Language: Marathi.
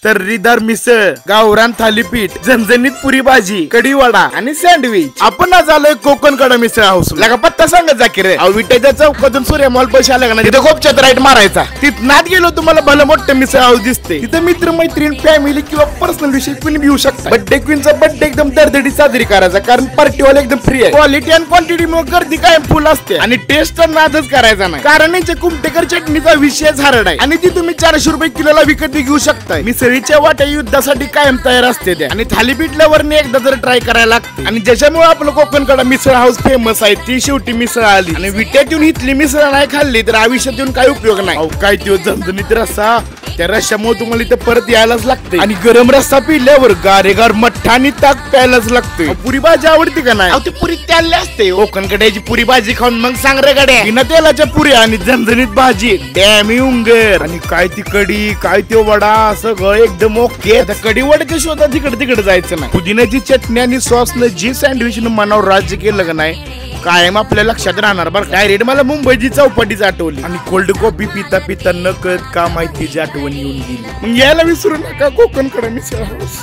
तर्रीदार मिसळ, गावरान थालीपीठ, झणझणीत पुरी भाजी, कढी वडा आणि सँडविच। आपण आज आलोय कोकण कडा मिसळ हाऊस। लगा पत्ता सांगत जा की रे। विट्याच्या चौकातून सूर्य मॉल पैसे आला ना, तिथे खूप राईट मारायचा। तिथनात गेलो तुम्हाला भलं मोठं मिसळ हाऊस दिसते। तिथे मित्र मैत्रीण, फॅमिली किंवा पर्सनल विषय कुणी घेऊ शकता। बर्थडे क्वीनचा बर्थडे एकदम दरदडी साजरी करायचा, कारण पार्टी वाला एकदम फ्री आहे। क्वालिटी आणि क्वांटिटी मुळे गर्दी कायम फुल असते आणि टेस्ट तर नादच करायचा नाही, कारण यांच्या कुमटेकर चटणीचा विषयच हार्ड आहे आणि ती तुम्ही 400 रुपये किलोला विकत घेऊ शकता। मिसळीच्या वाट्या युद्धासाठी कायम तयार असते त्या आणि थालीपीठ लवरने एकदा तर ट्राय करायला लागते। आणि ज्याच्यामुळे आपलं कोकण कडा मिसळ हाऊस फेमस आहे ती शेवटी मिसळ आली। आणि विट्यात येऊन इथली मिसळ नाही खाल्ली तर आयुष्यात येऊन काही उपयोग नाही। अहो काय त्यो झणझणीत रस्सा, त्या रश्श्यामुळे तुम्हाला इथं परत यायलाच लागते आणि गरम रस्सा पिल्यावर गारेगार मठ्ठा आणि ताक प्यायलाच लागते। पुरी भाजी आवडती का नाही? ती पुरी त्याला असते। कोकण कड्याची पुरी भाजी खाऊन मग सांग रे गड्या, बिना तेलाच्या पुऱ्या आणि झणझणीत भाजी, डॅमी उंगर आणि काय ती कढी, काय त्यो वडा, सगळं एकदम ओके। आता कढी वड्याच्या शोधात तिकडे जायचं नाही। पुदिन्याची चटणी आणि सॉसनं जी सँडविच मनावर राज्य केलं का नाही, कायम आपल्या लक्षात राहणार बरं। काय रेट मला मुंबईची चौपाटीच आठवली आणि कोल्ड कॉफी पिता पिता नकळत का माहितीची आठवण येऊन गेली। मग यायला विसरू नका कोकण कडा मिसळ हाऊस।